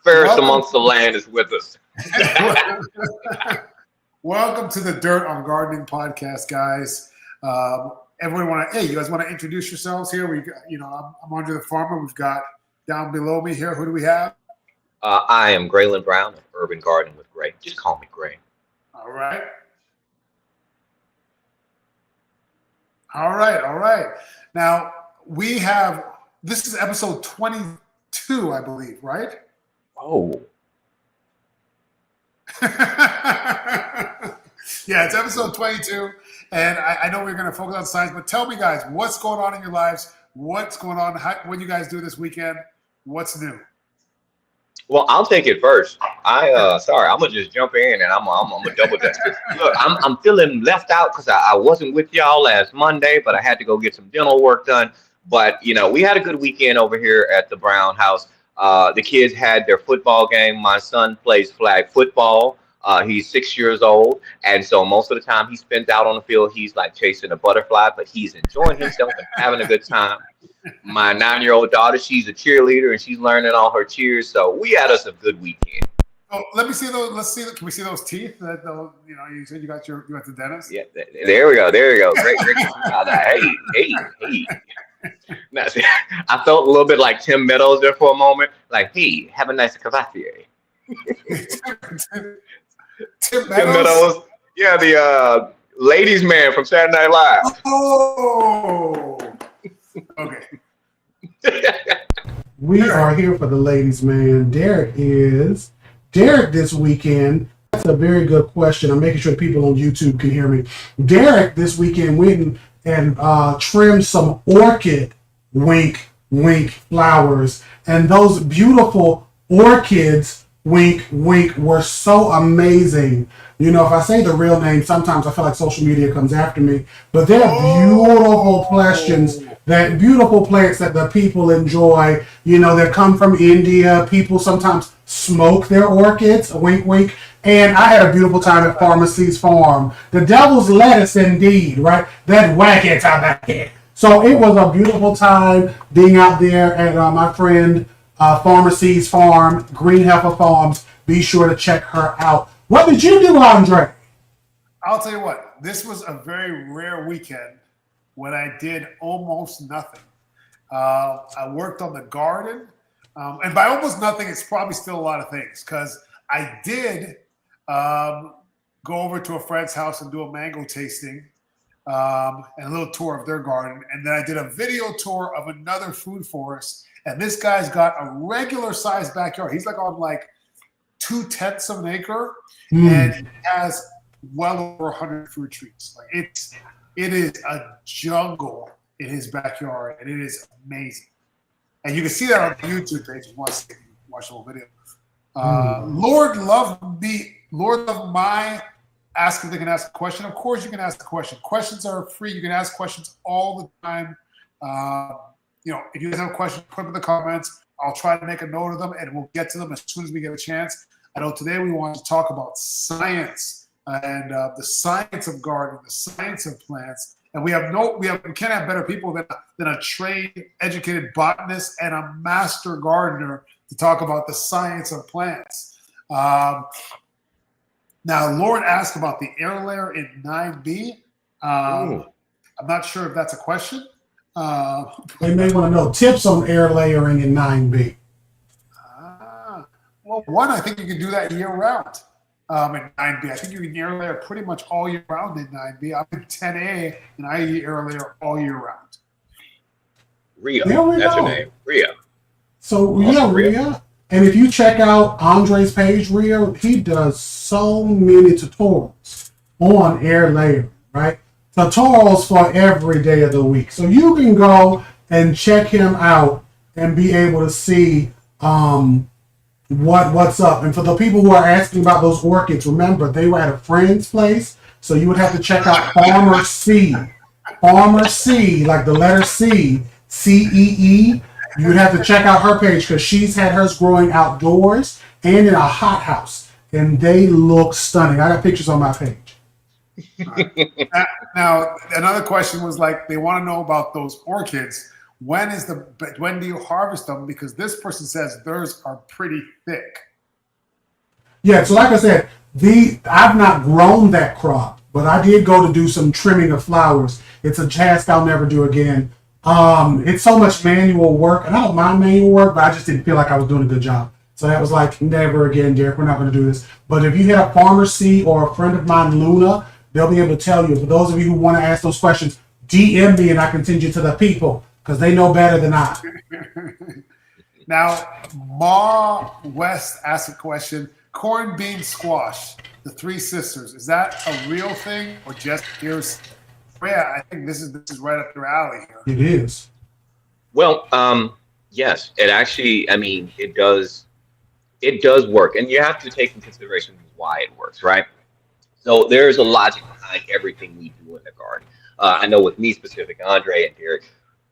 Fairest amongst the land is with us. Welcome to the Dirt on Gardening podcast, guys. You guys want to introduce yourselves here? I'm Andre the Farmer. We've got down below me here. Who do we have? I am Graylin Brown of Urban Gardening with Gray. Just call me Gray. All right. Now this is episode 22, I believe, right? Oh. Yeah, it's episode 22, and I know we're going to focus on science, but tell me, guys, what's going on in your lives? What's going on? What do you guys do this weekend? What's new? Well, I'll take it first. I'm gonna just jump in and I'm gonna double dutch. Look, I'm feeling left out because I wasn't with y'all last Monday, but I had to go get some dental work done. But we had a good weekend over here at the Brown house. The kids had their football game. My son plays flag football. He's 6 years old, and so most of the time he spends out on the field, he's like chasing a butterfly, but he's enjoying himself and having a good time. My 9-year-old daughter, she's a cheerleader, and she's learning all her cheers. So we had us a good weekend. Oh, let me see those. Can we see those teeth? You said you went to the dentist. Yeah, there we go. Great. Hey. Now, see, I felt a little bit like Tim Meadows there for a moment. Like, hey, have a nice coffee. Tim Meadows? Yeah, the ladies' man from Saturday Night Live. Oh, okay. We are here for the ladies' man. Derek this weekend. That's a very good question. I'm making sure people on YouTube can hear me. Derek this weekend went and trimmed some orchid wink flowers, and those beautiful orchids wink were so amazing. If I say the real name, sometimes I feel like social media comes after me, but they're beautiful beautiful plants that the people enjoy. They come from India. People sometimes smoke their orchids, wink. And I had a beautiful time at Pharmacy's Farm. The devil's lettuce indeed, right? That whack it out back here. So it was a beautiful time being out there at my friend Pharmacy's Farm, Green Heifer Farms. Be sure to check her out. What did you do, Andre? I'll tell you what. This was a very rare weekend when I did almost nothing. I worked on the garden. And by almost nothing, it's probably still a lot of things, because I did go over to a friend's house and do a mango tasting and a little tour of their garden. And then I did a video tour of another food forest. And this guy's got a regular sized backyard. He's like on 2/10 of an acre, and he has well over 100 fruit trees. It is a jungle in his backyard, and it is amazing. And you can see that on the YouTube page if you want to watch the whole video. Lord love my ask if they can ask a question. Of course you can ask a question. Questions are free. You can ask questions all the time. If you guys have a question, put them in the comments. I'll try to make a note of them, and we'll get to them as soon as we get a chance. I know today we want to talk about science and the science of gardening, the science of plants. And we can't have better people than a trained, educated botanist and a master gardener to talk about the science of plants. Now, Lauren asked about the air layer in 9B. I'm not sure if that's a question. They may want to know tips on air layering in 9B. Well, one, I think you can do that year round in 9B. I think you can air layer pretty much all year round in 9B. I'm in 10A, and I air layer all year round. Rhea, that's her name. Rhea. So, Rhea. And if you check out Andre's page, Rhea, he does so many tutorials on air layering, right? Tutorials for every day of the week. So you can go and check him out and be able to see what's up. And for the people who are asking about those orchids, remember, they were at a friend's place, so you would have to check out Farmer C. Farmer C, like the letter C, C-E-E. You would have to check out her page because she's had hers growing outdoors and in a hothouse, and they look stunning. I got pictures on my page. Now, another question was they want to know about those orchids. when do you harvest them? Because this person says theirs are pretty thick. Yeah, so like I said, I've not grown that crop, but I did go to do some trimming of flowers. It's a task I'll never do again. It's so much manual work, and I don't mind manual work, but I just didn't feel like I was doing a good job. So that was like, never again, Derek, we're not going to do this. But if you hit up Pharmacy or a friend of mine, Luna, they'll be able to tell you. For those of you who want to ask those questions, DM me and I can send you to the people because they know better than I. Now, Ma West asked a question. Corn, bean, squash, the three sisters. Is that a real thing or just here's? Yeah, I think this is right up their alley here. It is. Well, yes, it actually. I mean, it does work, and you have to take into consideration why it works, right? So there's a logic behind everything we do in the garden. I know with me specific, Andre and Derek,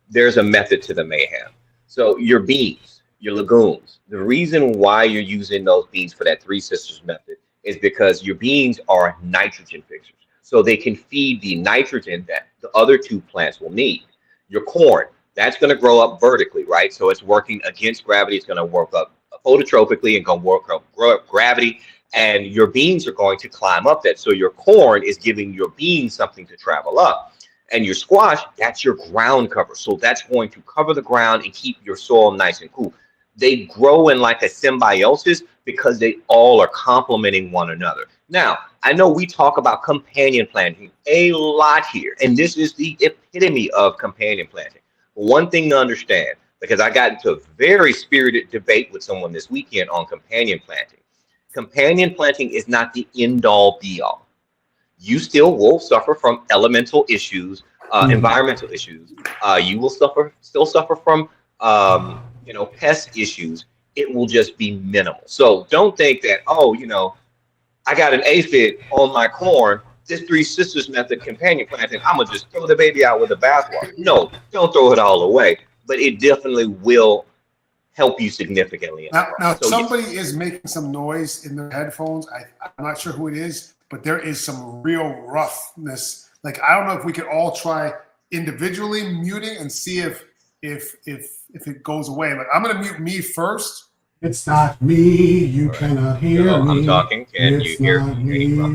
there's a method to the mayhem. So your beans, your legumes, the reason why you're using those beans for that three sisters method is because your beans are nitrogen fixers. So they can feed the nitrogen that the other two plants will need. Your corn, that's going to grow up vertically, right? So it's working against gravity. It's going to work up phototropically and going to grow up gravity. And your beans are going to climb up that. So your corn is giving your beans something to travel up. And your squash, that's your ground cover. So that's going to cover the ground and keep your soil nice and cool. They grow in like a symbiosis because they all are complementing one another. Now, I know we talk about companion planting a lot here, and this is the epitome of companion planting. One thing to understand, because I got into a very spirited debate with someone this weekend on companion planting. Companion planting is not the end-all be-all. You still will suffer from elemental issues, environmental issues. You will still suffer from pest issues. It will just be minimal. So don't think that, I got an aphid on my corn. This three sisters method companion planting, I'm gonna just throw the baby out with the bathwater. No, don't throw it all away. But it definitely will help you significantly. Now somebody is making some noise in their headphones. I'm not sure who it is, but there is some real roughness. Like, I don't know if we could all try individually muting and see if it goes away. Like, I'm gonna mute me first. It's not me. You cannot hear me. I'm talking. Can you hear me? All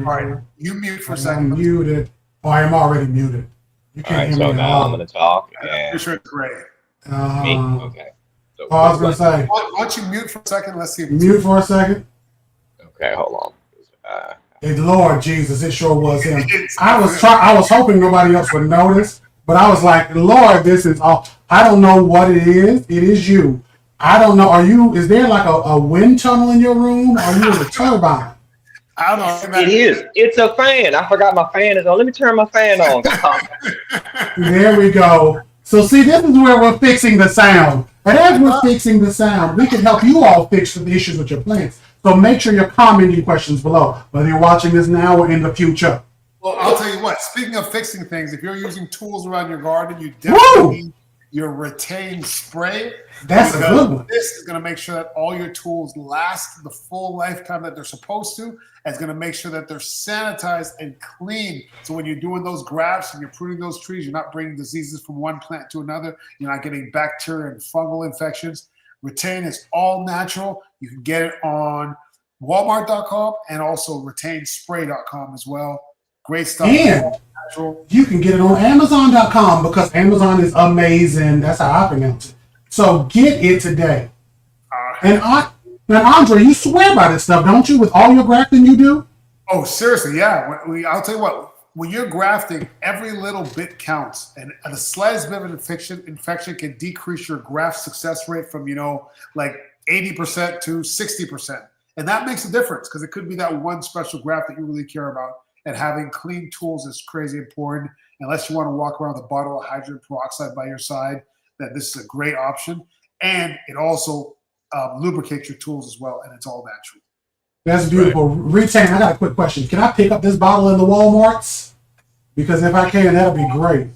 right, you mute for a second. I'm muted. Oh, I am already muted. You All right, can't so hear me at now all. I'm going to talk. I'm And pretty sure it's great. me. Okay. So I was going to say, Why don't you mute for a second? Let's see. mute for a second. Okay, hold on. Hey, Lord Jesus, it sure was him. I was hoping nobody else would notice, but I was like, Lord, this is all. I don't know what it is. It is you. I don't know. Is there like a wind tunnel in your room? Are you in a turbine? I don't know. It is. It's a fan. I forgot my fan is on. Let me turn my fan on. There we go. So see, this is where we're fixing the sound. And as we're fixing the sound, we can help you all fix the issues with your plants. So make sure you're commenting questions below, whether you're watching this now or in the future. Well, I'll tell you what. Speaking of fixing things, if you're using tools around your garden, you definitely need your Retain spray. That's a good one. This is going to make sure that all your tools last the full lifetime that they're supposed to. And it's going to make sure that they're sanitized and clean. So when you're doing those grafts and you're pruning those trees, you're not bringing diseases from one plant to another. You're not getting bacteria and fungal infections. Retain is all natural. You can get it on Walmart.com and also RetainSpray.com as well. Great stuff. And you can get it on Amazon.com because Amazon is amazing. That's how I pronounce it. So get it today. And Andre, you swear by this stuff, don't you? With all your grafting you do? Oh, seriously, yeah. I'll tell you what. When you're grafting, every little bit counts, and the slightest bit of infection can decrease your graft success rate from like 80% to 60%, and that makes a difference because it could be that one special graft that you really care about. And having clean tools is crazy important. Unless you want to walk around with a bottle of hydrogen peroxide by your side, that this is a great option, and it also lubricates your tools as well, and it's all natural. That's beautiful. Right. Retain, I got a quick question. Can I pick up this bottle in the Walmarts? Because if I can, that'll be great.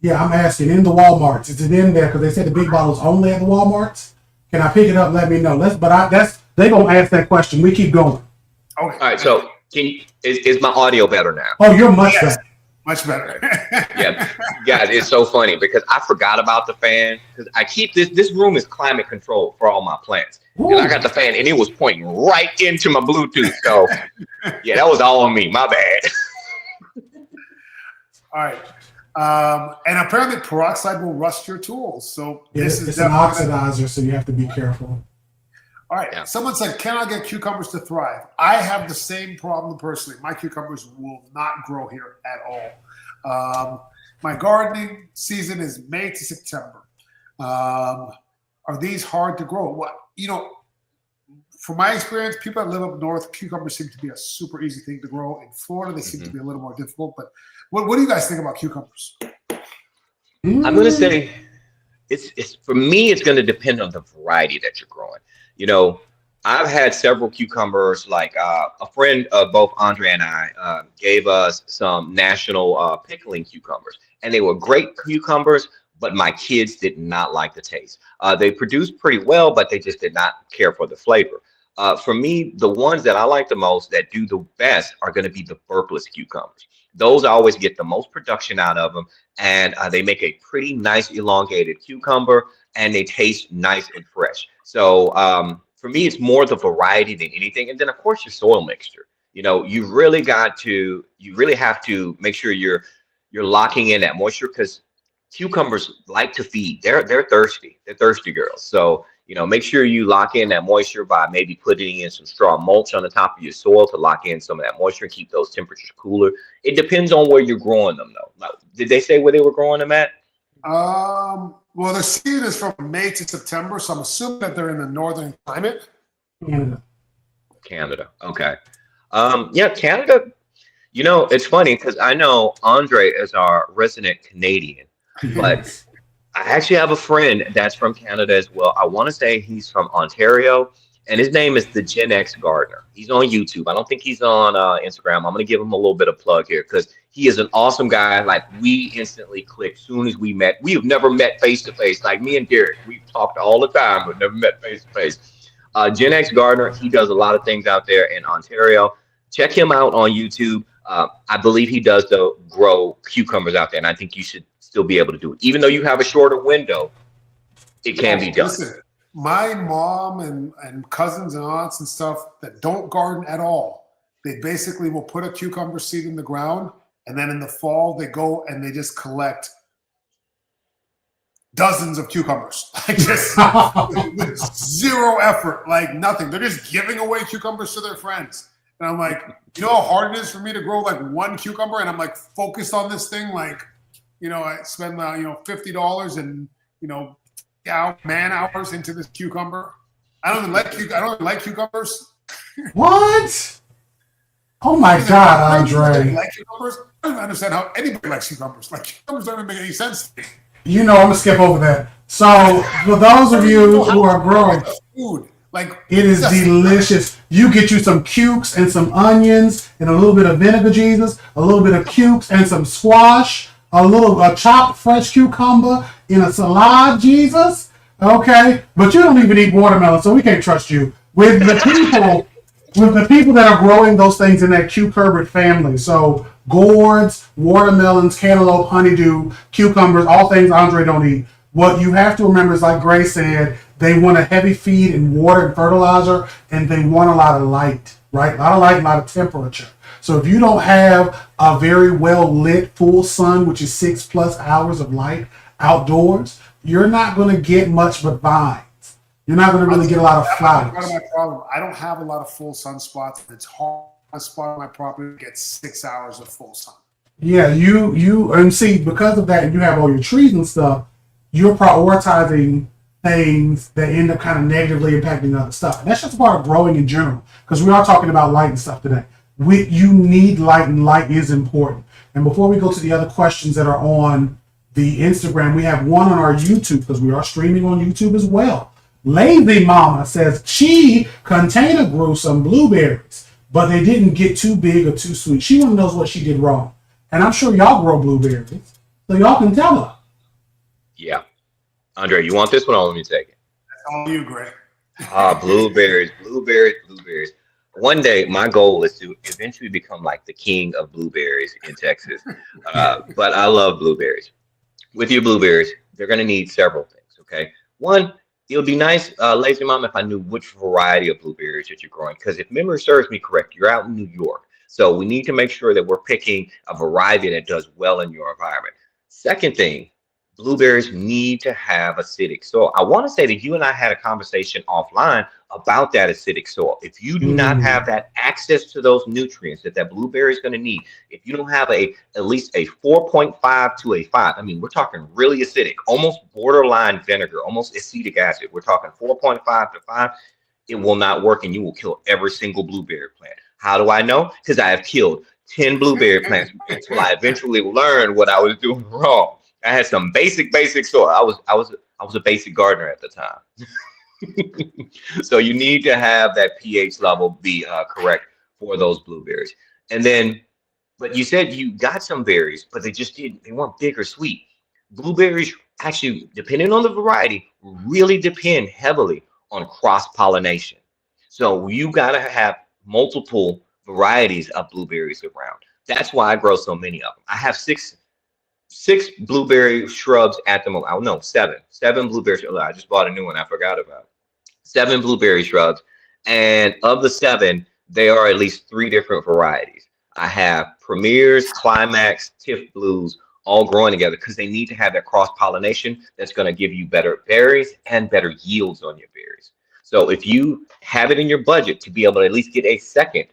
Yeah, I'm asking in the Walmarts. Is it in there? Because they said the big bottle's only at the Walmarts. Can I pick it up and let me know? They gonna ask that question. We keep going. Okay. All right. So is my audio better now? Oh, you're much better. Much better. Yeah, guys, it's so funny because I forgot about the fan because I keep this room is climate controlled for all my plants. And I got the fan and it was pointing right into my Bluetooth. So yeah, that was all on me. My bad. All right. And apparently peroxide will rust your tools. So this it's is an oxidizer, so you have to be careful. All right. Yeah. Someone said, can I get cucumbers to thrive? I have the same problem personally. My cucumbers will not grow here at all. My gardening season is May to September. Are these hard to grow? Well, from my experience, people that live up north, cucumbers seem to be a super easy thing to grow. In Florida, they seem to be a little more difficult. But what do you guys think about cucumbers? I'm gonna say it's for me, it's gonna depend on the variety that you're growing. I've had several cucumbers, like a friend of both Andre and I gave us some national pickling cucumbers, and they were great cucumbers, but my kids did not like the taste. They produced pretty well, but they just did not care for the flavor. For me, the ones that I like the most that do the best are going to be the burpless cucumbers. Those I always get the most production out of them, and they make a pretty nice elongated cucumber, and they taste nice and fresh. So for me, it's more the variety than anything. And then, of course, your soil mixture. You really have to make sure you're locking in that moisture because cucumbers like to feed. They're thirsty. They're thirsty girls. So, make sure you lock in that moisture by maybe putting in some straw mulch on the top of your soil to lock in some of that moisture and keep those temperatures cooler. It depends on where you're growing them, though. Now, did they say where they were growing them at? Well, the season is from May to September, so I'm assuming that they're in the northern climate. Canada. Okay. Yeah, Canada. It's funny because I know Andre is our resident Canadian, but I actually have a friend that's from Canada as well. I want to say he's from Ontario, and his name is the Gen X Gardener. He's on YouTube. I don't think he's on Instagram. I'm going to give him a little bit of plug here because he is an awesome guy. Like, we instantly clicked soon as we met. We have never met face to face. Like me and Derek, we've talked all the time, but never met face to face. Gen X Gardener, he does a lot of things out there in Ontario. Check him out on YouTube. I believe he does grow cucumbers out there, and I think you should still be able to do it. Even though you have a shorter window, it can be done. Listen, my mom and cousins and aunts and stuff that don't garden at all, they basically will put a cucumber seed in the ground, and then in the fall they go and they just collect dozens of cucumbers, like just with zero effort, like nothing. They're just giving away cucumbers to their friends. And I'm like, how hard it is for me to grow like one cucumber, and I'm like focused on this thing. Like, I spend $50 and man hours into this cucumber. I don't even like cucumbers. What? Oh my God, Andre! Like cucumbers? I don't understand how anybody likes cucumbers. Like, cucumbers don't even make any sense to me. I'm gonna skip over that. So for those of you who are growing food, like it is delicious. You get you some cukes and some onions and a little bit of vinegar, Jesus, a little bit of cukes and some squash, a chopped fresh cucumber in a salad, Jesus. Okay, but you don't even eat watermelon, so we can't trust you. With the people that are growing those things in that cucurbit family, so gourds, watermelons, cantaloupe, honeydew, cucumbers, all things Andre don't eat. What you have to remember is, like Grace said, they want a heavy feed in water and fertilizer, and they want a lot of light, right? A lot of light, a lot of temperature. So if you don't have a very well lit full sun, which is 6+ hours of light outdoors, you're not going to get much but vines. You're not going to really get a lot of flowers. Part of my problem. I don't have a lot of full sun spots. It's hard to spot on my property to get 6 hours of full sun. Yeah, and see, because of that, and you have all your trees and stuff, you're prioritizing things that end up kind of negatively impacting other stuff. And that's just part of growing in general, because we are talking about light and stuff today. You need light, and light is important. And before we go to the other questions that are on the Instagram, we have one on our YouTube, because we are streaming on YouTube as well. Lazy Mama says she container grew some blueberries, but they didn't get too big or too sweet. She want to know what she did wrong. And I'm sure y'all grow blueberries, so y'all can tell her. Yeah. Andre, you want this one or let me take it? That's all you, Greg. Blueberries. one day my goal is to eventually become like the king of blueberries in Texas. But I love blueberries. With your blueberries, they're going to need several things. Okay. One, it would be nice, Lazy Mom, if I knew which variety of blueberries that you're growing. Because if memory serves me correct, you're out in New York. So we need to make sure that we're picking a variety that does well in your environment. Second thing, blueberries need to have acidic soil. I want to say that you and I had a conversation offline about that acidic soil. If you do not have that access to those nutrients that blueberry is going to need, if you don't have at least a 4.5 to a 5, I mean, we're talking really acidic, almost borderline vinegar, almost acetic acid. We're talking 4.5 to 5. It will not work, and you will kill every single blueberry plant. How do I know? Because I have killed 10 blueberry plants until I eventually learned what I was doing wrong. I had some basic soil. I was a basic gardener at the time. So you need to have that pH level be correct for those blueberries. And then, but you said you got some berries, but they weren't big or sweet. Blueberries actually, depending on the variety, really depend heavily on cross pollination. So you gotta have multiple varieties of blueberries around. That's why I grow so many of them. I have six blueberry shrubs at the moment. Oh no, seven blueberries. I just bought a new one. I forgot about 7 blueberry shrubs, and of the 7, there are at least 3 different varieties. I have Premiers, Climax, Tiff Blues, all growing together because they need to have that cross pollination that's going to give you better berries and better yields on your berries. So if you have it in your budget to be able to at least get a second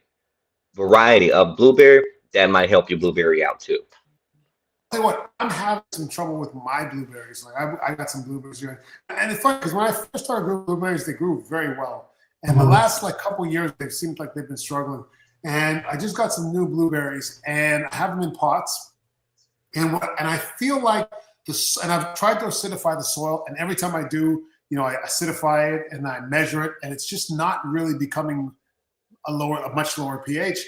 variety of blueberry, that might help your blueberry out too. Tell you what, I'm having some trouble with my blueberries. Like I got some blueberries here, and it's funny because when I first started growing blueberries, they grew very well. And the last couple of years, they've seemed like they've been struggling. And I just got some new blueberries, and I have them in pots. And I feel like and I've tried to acidify the soil, and every time I do, I acidify it and I measure it, and it's just not really becoming a much lower pH.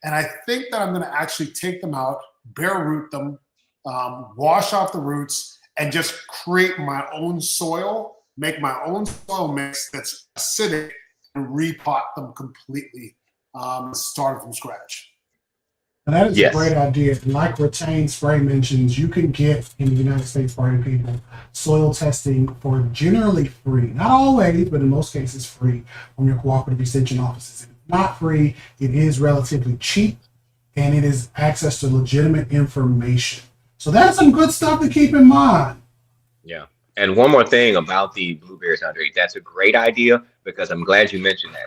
And I think that I'm going to actually take them out, bare root them, wash off the roots, and just create my own soil, make my own soil mix that's acidic, and repot them completely, starting from scratch. And that is a great idea. Like Retain Spray mentions, you can get in the United States Spraying People soil testing for generally free. Not always, but in most cases free from your cooperative extension offices. If it's not free, it is relatively cheap, and it is access to legitimate information. So that's some good stuff to keep in mind. Yeah. And one more thing about the blueberries, Andre, that's a great idea because I'm glad you mentioned that.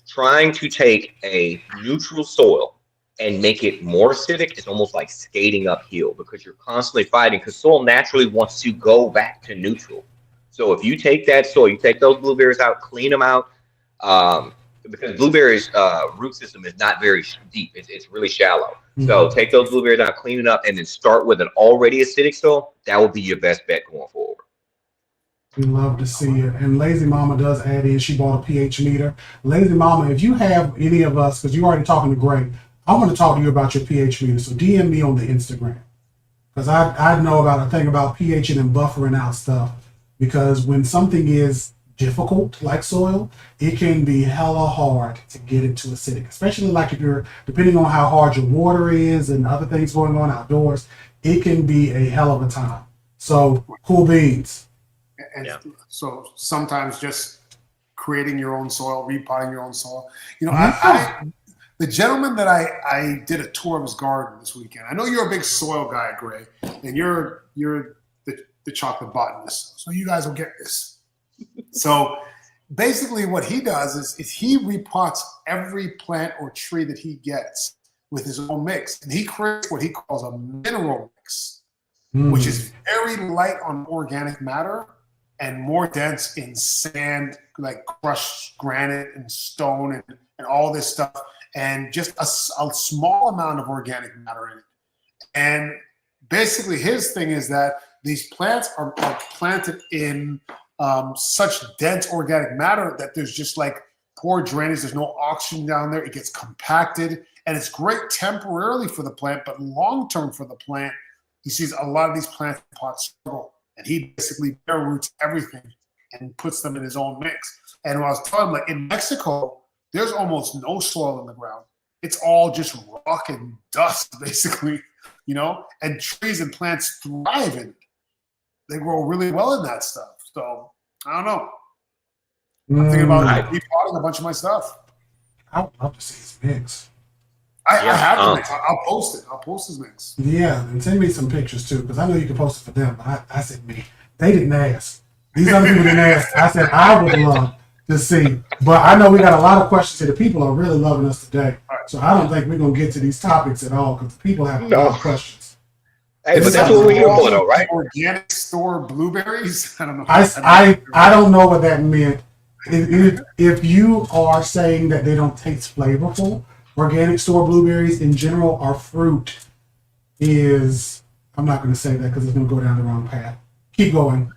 Trying to take a neutral soil and make it more acidic is almost like skating uphill because you're constantly fighting because soil naturally wants to go back to neutral. So if you take that soil, you take those blueberries out, clean them out, because blueberries root system is not very deep. It's really shallow. Mm-hmm. So take those blueberries out, clean it up, and then start with an already acidic soil. That will be your best bet going forward. We love to see it. And Lazy Mama does add in, she bought a pH meter. Lazy Mama, if you have any of us, because you're already talking to Gray, I want to talk to you about your pH meter. So DM me on the Instagram. Because I know about a thing about pHing and buffering out stuff. Because when something is difficult, like soil, it can be hella hard to get it to acidic. Especially like if you're, depending on how hard your water is and other things going on outdoors, it can be a hell of a time. So, cool beans. And so sometimes just creating your own soil, repotting your own soil. The gentleman that I did a tour of his garden this weekend. I know you're a big soil guy, Gray, and you're the chocolate botanist. So you guys will get this. So basically what he does is he repots every plant or tree that he gets with his own mix. And he creates what he calls a mineral mix, which is very light on organic matter and more dense in sand, like crushed granite and stone and all this stuff. And just a small amount of organic matter in it. And basically his thing is that these plants are planted in such dense organic matter that there's just like poor drainage. There's no oxygen down there. It gets compacted. And it's great temporarily for the plant, but long-term for the plant, he sees a lot of these plants in pots struggle. And he basically bare roots everything and puts them in his own mix. And when I was telling him, like in Mexico, there's almost no soil in the ground. It's all just rock and dust, basically, and trees and plants thrive in it. They grow really well in that stuff. So I don't know. I'm thinking about repotting a bunch of my stuff. I would love to see his mix. I have the mix. I'll post it. I'll post his mix. Yeah, and send me some pictures too, because I know you can post it for them. But I said me. They didn't ask. These other people didn't ask. I said I would love to see. But I know we got a lot of questions here. The people are really loving us today. So I don't think we're going to get to these topics at all because the people have a lot of questions. Hey, but that's what we're here for, though, right? Organic store blueberries? I don't know. I don't know what that meant. If you are saying that they don't taste flavorful, organic store blueberries in general are fruit is, I'm not going to say that because it's going to go down the wrong path. Keep going.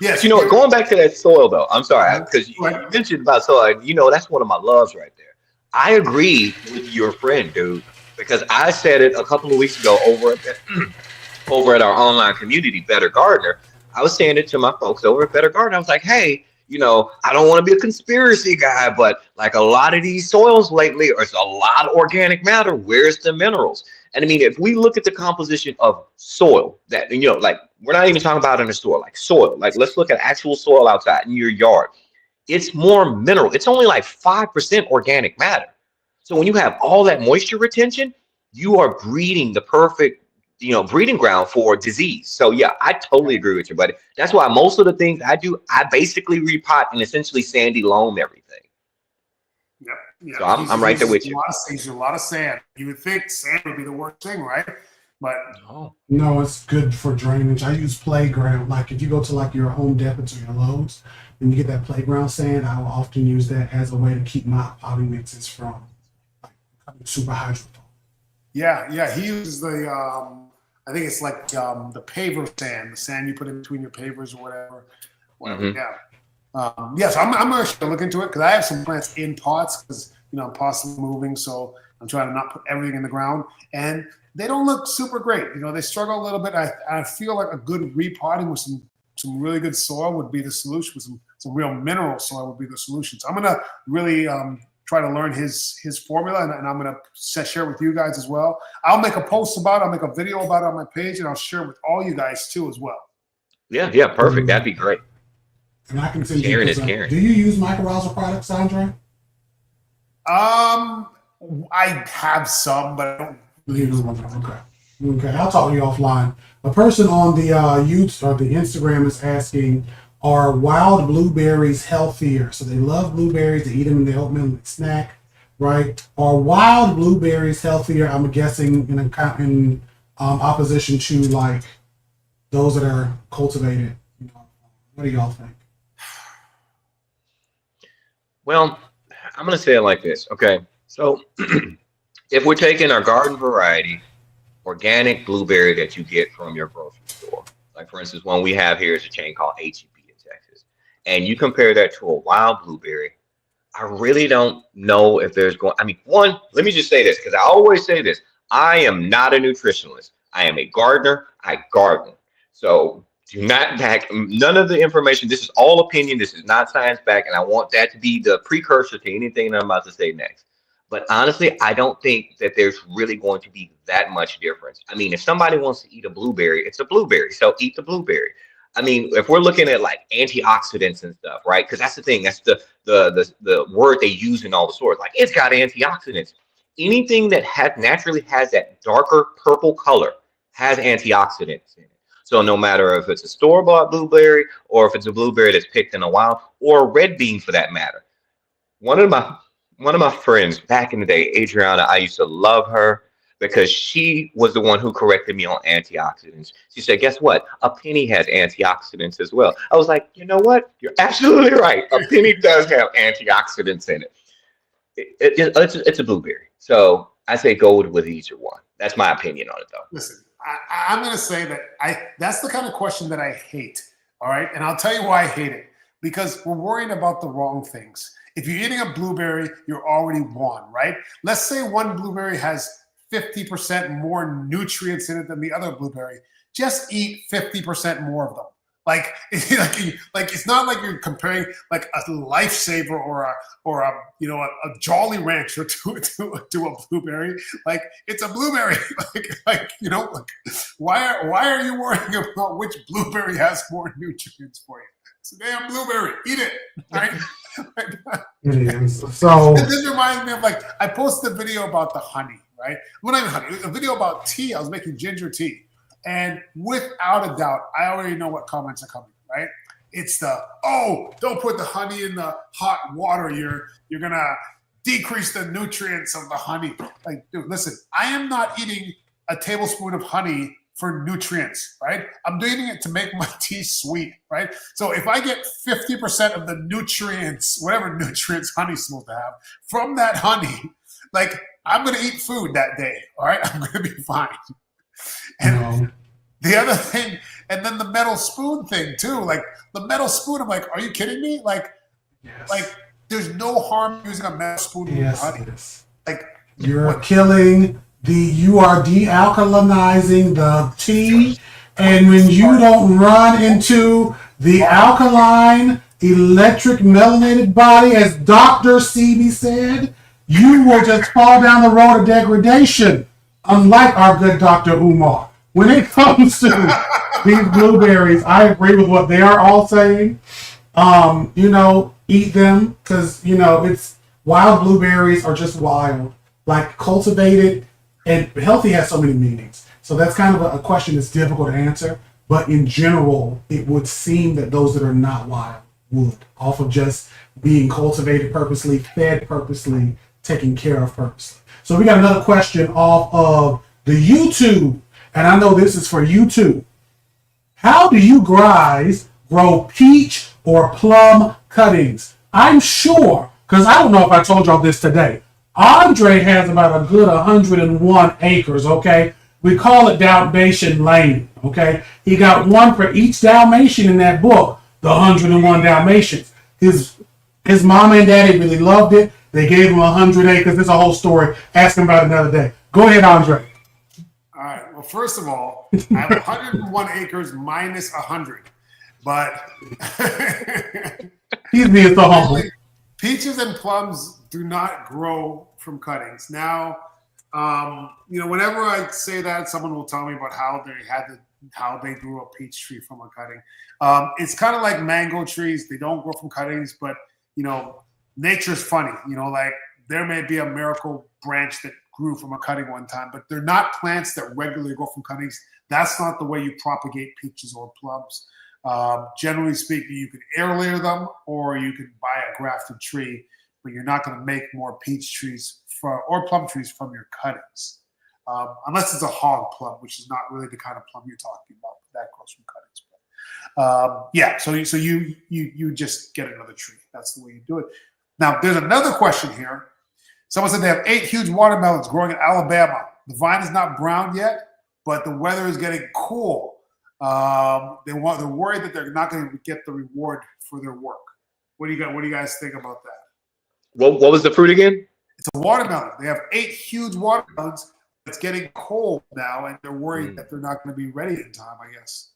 Yes, going back to that soil though, I'm sorry, because you mentioned about soil, that's one of my loves right there. I agree with your friend, dude, because I said it a couple of weeks ago over at our online community, Better Gardener. I was saying it to my folks over at Better Gardener. I was like, hey, I don't want to be a conspiracy guy, but like a lot of these soils lately, there's a lot of organic matter. Where's the minerals? And I mean, if we look at the composition of soil that, like we're not even talking about in the store, like soil, like let's look at actual soil outside in your yard. It's more mineral. It's only like 5% organic matter. So when you have all that moisture retention, you are breeding the perfect, breeding ground for disease. So yeah, I totally agree with you, buddy. That's why most of the things I do, I basically repot and essentially sandy loam everything. Yep. Yeah. So I'm right there with you. A lot of sand. You would think sand would be the worst thing, right? But no, it's good for drainage. I use playground. Like if you go to like your Home Depots or your Lowe's and you get that playground sand, I will often use that as a way to keep my potting mixes from becoming super hydrophobic. Yeah. He uses the I think it's like the paver sand, the sand you put in between your pavers or whatever. Mm-hmm. Yeah. So I'm actually going to look into it because I have some plants in pots because, I'm possibly moving. So I'm trying to not put everything in the ground. And they don't look super great. They struggle a little bit. I feel like a good repotting with some really good soil would be the solution. With some real mineral soil would be the solution. So I'm going to really try to learn his formula, and I'm going to share it with you guys as well. I'll make a post about it. I'll make a video about it on my page, and I'll share it with all you guys too as well. Yeah, perfect. That'd be great. And I can send Karen is Karen. Do you use mycorrhizal products, Andre? I have some, but I don't. Okay, I'll talk to you offline. A person on the YouTube or the Instagram is asking, are wild blueberries healthier? So they love blueberries, they eat them in the oatmeal snack, right? Are wild blueberries healthier? I'm guessing in opposition to like those that are cultivated. What do y'all think? Well, I'm going to say it like this. Okay. So if we're taking our garden variety, organic blueberry that you get from your grocery store, like for instance, one we have here is a chain called HEB in Texas, and you compare that to a wild blueberry, I really don't know if there's one, let me just say this, because I always say this. I am not a nutritionalist. I am a gardener. I garden. So do not back none of the information. This is all opinion. This is not science back. And I want that to be the precursor to anything that I'm about to say next. But honestly, I don't think that there's really going to be that much difference. I mean, if somebody wants to eat a blueberry, it's a blueberry. So eat the blueberry. I mean, if we're looking at like antioxidants and stuff, right? Because that's the thing. That's the word they use in all the stores. Like it's got antioxidants. Anything that naturally has that darker purple color has antioxidants in it. So no matter if it's a store-bought blueberry or if it's a blueberry that's picked in a wild or a red bean for that matter. One of my friends back in the day, Adriana, I used to love her because she was the one who corrected me on antioxidants. She said, guess what? A penny has antioxidants as well. I was like, you know what? You're absolutely right. A penny does have antioxidants in it. It's a blueberry. So I say go with either one. That's my opinion on it, though. Listen, I'm going to say that that's the kind of question that I hate. All right. And I'll tell you why I hate it. Because we're worrying about the wrong things. If you're eating a blueberry, you're already won, right? Let's say one blueberry has 50% more nutrients in it than the other blueberry. Just eat 50% more of them. Like, it's not like you're comparing like a lifesaver or a a Jolly Rancher to a blueberry. Like, it's a blueberry. Why are you worrying about which blueberry has more nutrients for you? It's a damn blueberry. Eat it. Right? It is. So This reminds me of, like, I posted a video about the honey, right? Well, not even honey, a video about tea. I was making ginger tea. And without a doubt, I already know what comments are coming, right? It's don't put the honey in the hot water. You're gonna decrease the nutrients of the honey. Like, dude, listen, I am not eating a tablespoon of honey for nutrients, right? I'm doing it to make my tea sweet, right? So if I get 50% of the nutrients, whatever nutrients honey's supposed to have, from that honey, like, I'm gonna eat food that day, all right? I'm gonna be fine. And the other thing, and then the metal spoon thing too. Like, the metal spoon, I'm like, are you kidding me? Like, there's no harm using a metal spoon with honey. Yes. Like, you are dealkalinizing the tea, and when you don't run into the alkaline electric melanated body, as Dr. Sebi said, you will just fall down the road of degradation. Unlike our good Dr. Umar. When it comes to these blueberries, I agree with what they are all saying. Eat them, because, it's wild. Blueberries are just wild. Like, cultivated and healthy has so many meanings. So that's kind of a question that's difficult to answer. But in general, it would seem that those that are not wild would, off of just being cultivated purposely, fed purposely, taken care of purposely. So we got another question off of the YouTube, and I know this is for you too. How do you guys grow peach or plum cuttings? I'm sure, because I don't know if I told y'all this today, Andre has about a good 101 acres, okay? We call it Dalmatian Lane, okay? He got one for each Dalmatian in that book, the 101 Dalmatians. His mom and daddy really loved it. They gave him 100 acres. There's a whole story. Ask him about it another day. Go ahead, Andre. all right. Well, first of all, I have 101 acres minus 100, but He's being so humble. Peaches and plums do not grow from cuttings. Now, whenever I say that, someone will tell me about how they grew a peach tree from a cutting. It's kind of like mango trees. They don't grow from cuttings, but nature's funny. Like, there may be a miracle branch that grew from a cutting one time, but they're not plants that regularly grow from cuttings. That's not the way you propagate peaches or plums. Generally speaking, you can air layer them, or you can buy a grafted tree, but you're not going to make more peach trees or plum trees from your cuttings, unless it's a hog plum, which is not really the kind of plum you're talking about. That grows from cuttings. So you just get another tree. That's the way you do it. Now, there's another question here. Someone said they have 8 huge watermelons growing in Alabama. The vine is not brown yet, but the weather is getting cool. They're worried that they're not going to get the reward for their work. What do you guys think about that? What was the fruit again? It's a watermelon. They have 8 huge watermelons. It's getting cold now, and they're worried that they're not going to be ready in time, I guess.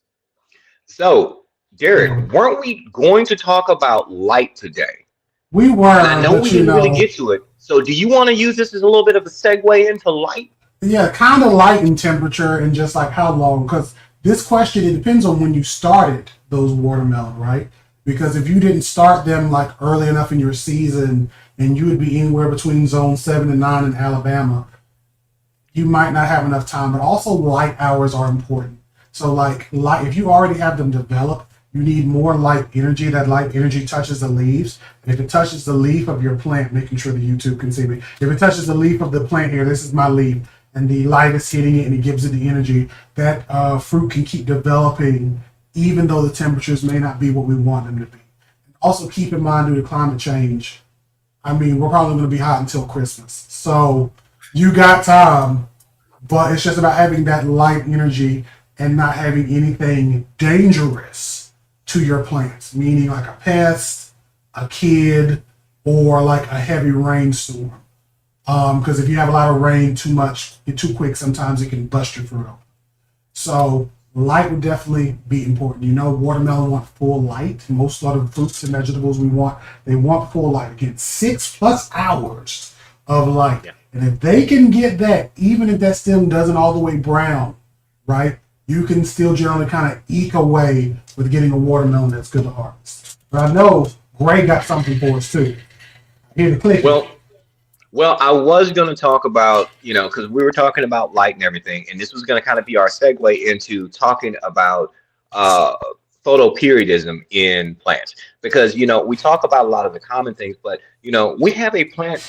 So, Derek, weren't we going to talk about light today? We were. And I know we didn't really get to it. So do you want to use this as a little bit of a segue into light? Yeah, kind of light in temperature and just like how long. Because this question, it depends on when you started those watermelon, right? Because if you didn't start them like early enough in your season, and you would be anywhere between zone 7 and 9 in Alabama, you might not have enough time. But also light hours are important. So like light, if you already have them developed, you need more light energy. That light energy touches the leaves. And if it touches the leaf of your plant, making sure the YouTube can see me. If it touches the leaf of the plant here, this is my leaf, and the light is hitting it and it gives it the energy, that fruit can keep developing even though the temperatures may not be what we want them to be. Also keep in mind, due to climate change, I mean, we're probably going to be hot until Christmas. So you got time, but it's just about having that light energy and not having anything dangerous to your plants, meaning like a pest, a kid, or like a heavy rainstorm. Because if you have a lot of rain too quick, sometimes it can bust your fruit open. So light would definitely be important. You know, watermelon want full light. Most other fruits and vegetables they want full light. Get 6+ hours of light. Yeah. And if they can get that, even if that stem doesn't all the way brown, right, you can still generally kind of eke away with getting a watermelon that's good to harvest. But I know Gray got something for us too. Here to click. Well, I was going to talk about, because we were talking about light and everything, and this was going to kind of be our segue into talking about photoperiodism in plants. Because, we talk about a lot of the common things, but, we have a plant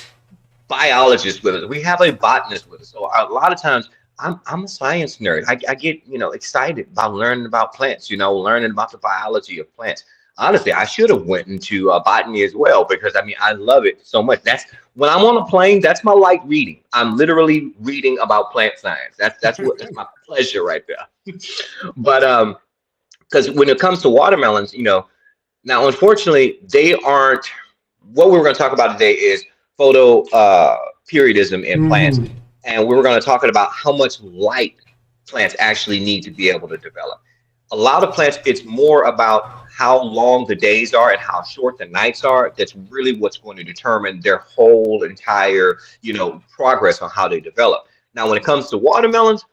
biologist with us. We have a botanist with us. So a lot of times I'm a science nerd. I get, excited about learning about plants, learning about the biology of plants. Honestly, I should have went into botany as well because I love it so much. That's when I'm on a plane. That's my light reading. I'm literally reading about plant science. That's my pleasure right there. But because when it comes to watermelons, now unfortunately they aren't. What we're going to talk about today is photoperiodism in plants, and we were going to talk about how much light plants actually need to be able to develop. A lot of plants, it's more about how long the days are and how short the nights are. That's really what's going to determine their whole entire, progress on how they develop. Now, when it comes to watermelons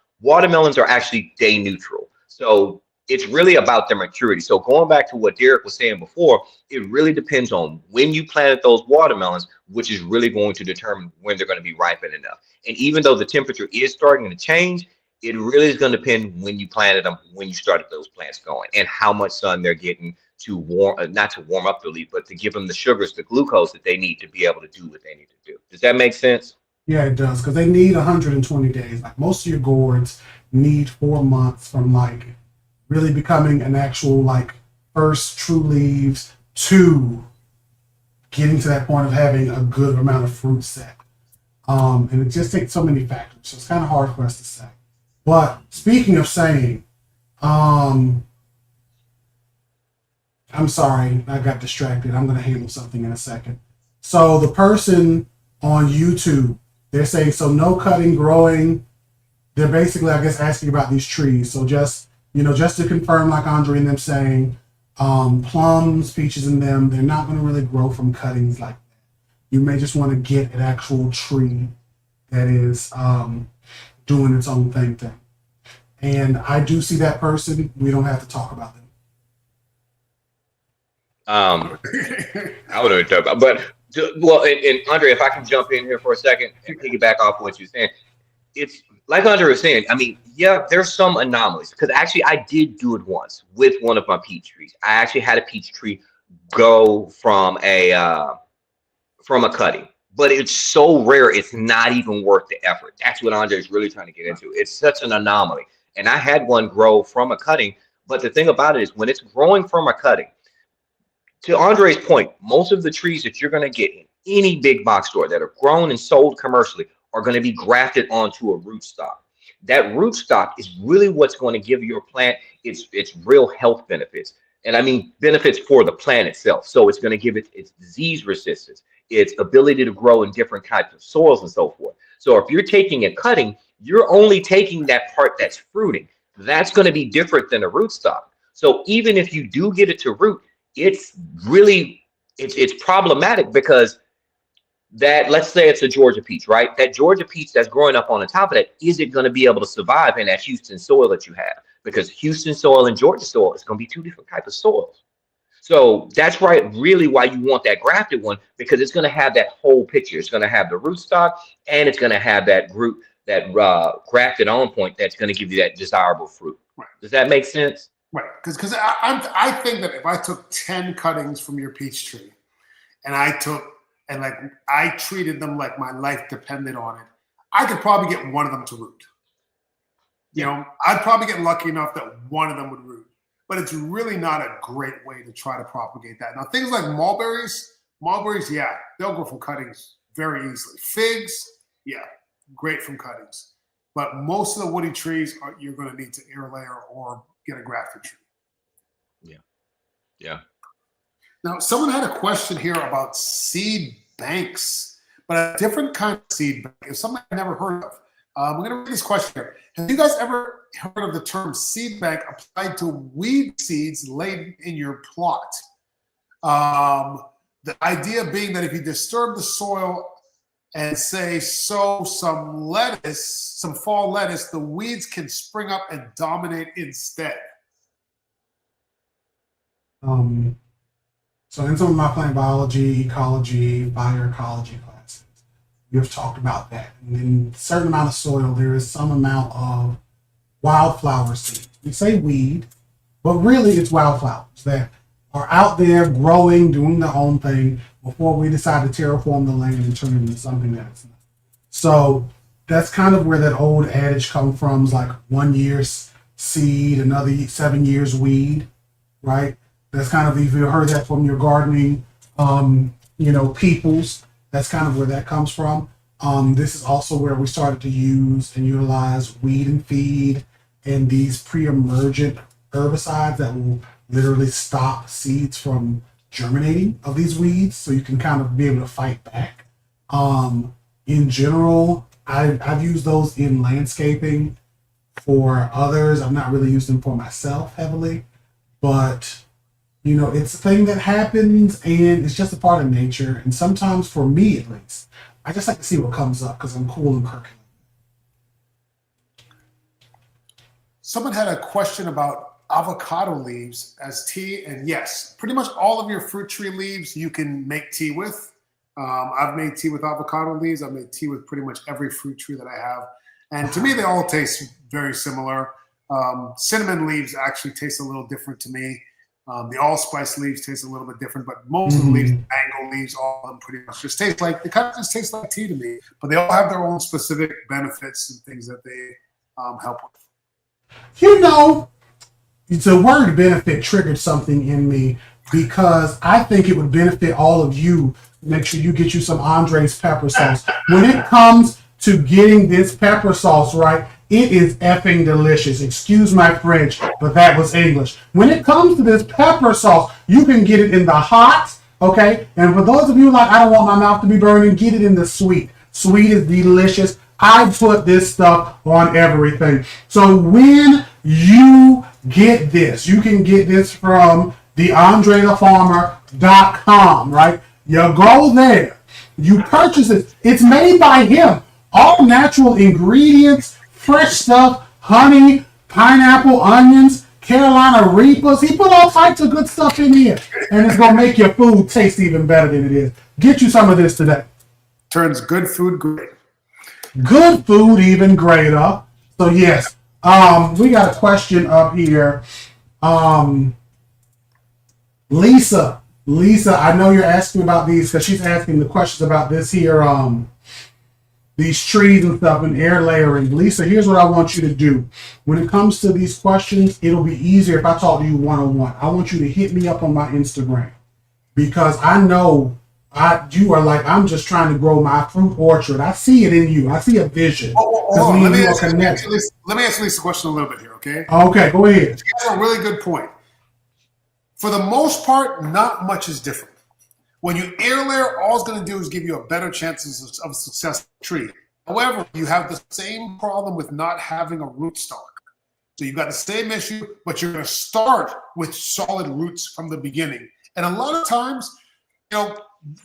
are actually day neutral. So it's really about their maturity. So going back to what Derek was saying before, it really depends on when you planted those watermelons, which is really going to determine when they're going to be ripened enough. And even though the temperature is starting to change, it really is going to depend when you planted them, when you started those plants going, and how much sun they're getting to not to warm up the leaf, but to give them the sugars, the glucose that they need to be able to do what they need to do. Does that make sense? Yeah, it does, because they need 120 days. Like most of your gourds need 4 months from like really becoming an actual like first true leaves to getting to that point of having a good amount of fruit set. And it just takes so many factors, so it's kind of hard for us to say. But speaking of saying, I'm sorry, I got distracted. I'm going to handle something in a second. So the person on YouTube, they're saying, so no cutting, growing. They're basically, I guess, asking about these trees. So just to confirm, like Andre and them saying, plums, peaches in them, they're not going to really grow from cuttings like that. You may just want to get an actual tree that is doing its own thing. And I do see that person. We don't have to talk about them. I would have talked about, but and Andre, if I can jump in here for a second and piggyback off what you're saying, it's like Andre was saying. Yeah, there's some anomalies because actually I did do it once with one of my peach trees. I actually had a peach tree go from a cutting. But it's so rare, it's not even worth the effort. That's what Andre is really trying to get into. It's such an anomaly. And I had one grow from a cutting. But the thing about it is when it's growing from a cutting, to Andre's point, most of the trees that you're going to get in any big box store that are grown and sold commercially are going to be grafted onto a rootstock. That rootstock is really what's going to give your plant its real health benefits. And benefits for the plant itself. So it's going to give it its disease resistance, its ability to grow in different types of soils and so forth. So if you're taking a cutting, you're only taking that part that's fruiting. That's going to be different than a rootstock. So even if you do get it to root, it's problematic because that, let's say it's a Georgia peach, right? That Georgia peach that's growing up on the top of that, is it going to be able to survive in that Houston soil that you have? Because Houston soil and Georgia soil is going to be two different types of soils. So that's really why you want that grafted one, because it's going to have that whole picture. It's going to have the rootstock and it's going to have that root, that grafted on point that's going to give you that desirable fruit. Right. Does that make sense? Right, because I think that if I took 10 cuttings from your peach tree and I treated them like my life depended on it, I could probably get one of them to root. I'd probably get lucky enough that one of them would root, but it's really not a great way to try to propagate that. Now, things like mulberries, yeah, they'll go from cuttings very easily. Figs, yeah, great from cuttings. But most of the woody trees, you're going to need to air layer or get a grafted tree. Yeah. Now, someone had a question here about seed banks, but a different kind of seed bank. It's something I've never heard of. We're going to read this question here. Have you guys ever heard of the term seed bank applied to weed seeds laid in your plot? The idea being that if you disturb the soil and say sow some lettuce, some fall lettuce, the weeds can spring up and dominate instead. So in some of my plant biology, ecology, bioecology classes, you've talked about that. And in a certain amount of soil, there is some amount of wildflower seed. We say weed, but really it's wildflowers that are out there growing, doing their own thing before we decide to terraform the land and turn it into something that it's not. So that's kind of where that old adage comes from, is like 1 year seed, another 7 years weed, right? That's kind of, if you heard that from your gardening, peoples, that's kind of where that comes from. This is also where we started to use and utilize weed and feed and these pre-emergent herbicides that will literally stop seeds from germinating of these weeds, so you can kind of be able to fight back. In general, I've used those in landscaping for others. I've not really used them for myself heavily, but it's a thing that happens and it's just a part of nature. And sometimes, for me at least, I just like to see what comes up because I'm cool and quirky. Someone had a question about avocado leaves as tea, and yes, pretty much all of your fruit tree leaves you can make tea with. I've made tea with avocado leaves. I've made tea with pretty much every fruit tree that I have, and to me they all taste very similar. Cinnamon leaves actually taste a little different to me. The allspice leaves taste a little bit different, but most of the leaves, mango leaves, all of them pretty much just taste like, they kind of just taste like tea to me, but they all have their own specific benefits and things that they help with. The word benefit triggered something in me because I think it would benefit all of you. Make sure you get you some Andres pepper sauce. When it comes to getting this pepper sauce right, it is effing delicious. Excuse my French, but that was English. When it comes to this pepper sauce, you can get it in the hot, okay? And for those of you like, I don't want my mouth to be burning, get it in the sweet. Sweet is delicious. I put this stuff on everything. So when you get this, you can get this from theandrethefarmer.com, right? You go there, you purchase it. It's made by him. All natural ingredients, fresh stuff, honey, pineapple, onions, Carolina Reapers. He put all types of good stuff in here. And it's going to make your food taste even better than it is. Get you some of this today. Turns good food great. Good food even greater. So yes, we got a question up here. Lisa, I know you're asking about these because she's asking the questions about this here, these trees and stuff and air layering. Lisa, here's what I want you to do. When it comes to these questions, it'll be easier if I talk to you one-on-one. I want you to hit me up on my Instagram because I know you are like, I'm just trying to grow my fruit orchard. I see it in you. I see a vision. Let me answer Lisa's question a little bit here, okay? Okay, go ahead. That's a really good point. For the most part, not much is different. When you air layer, all it's going to do is give you a better chances of success tree. However, you have the same problem with not having a rootstock. So you've got the same issue, but you're going to start with solid roots from the beginning. And a lot of times,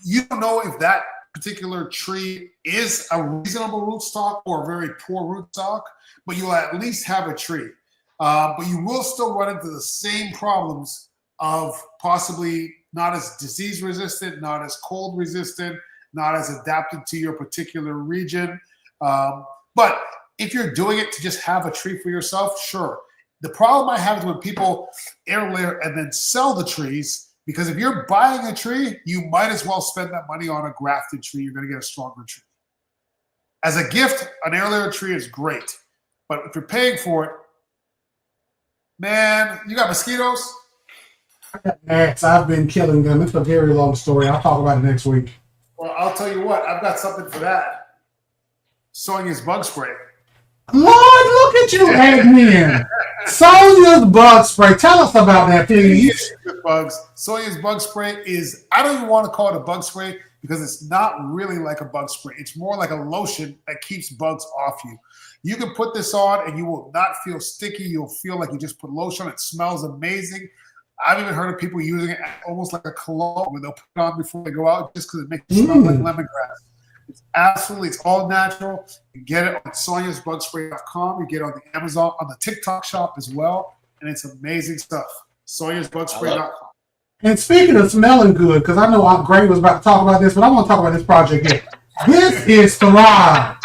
you don't know if that particular tree is a reasonable rootstock or a very poor rootstock, but you'll at least have a tree. But you will still run into the same problems of possibly not as disease resistant, not as cold resistant, not as adapted to your particular region. But if you're doing it to just have a tree for yourself, sure. The problem I have is when people air layer and then sell the trees, because if you're buying a tree, you might as well spend that money on a grafted tree. You're going to get a stronger tree. As a gift, an air layer tree is great. But if you're paying for it, man, you got mosquitoes? Gnats, I've been killing them. It's a very long story. I'll talk about it next week. Well, I'll tell you what. I've got something for that. Sonia's bug spray. Lord, look at you, admin. Sonia's bug spray. Tell us about that, please. Bugs. Sonia's bug spray is, I don't even want to call it a bug spray because it's not really like a bug spray. It's more like a lotion that keeps bugs off you. You can put this on and you will not feel sticky. You'll feel like you just put lotion. It smells amazing. I've even heard of people using it almost like a cologne where they'll put it on before they go out just because it makes it smell like lemongrass. It's all natural. You get it on sonyasbugspray.com. You get it on the Amazon, on the TikTok shop as well. And it's amazing stuff. Sonyasbugspray.com. And speaking of smelling good, because I know Gray was about to talk about this, but I want to talk about this project here. This is Thrive.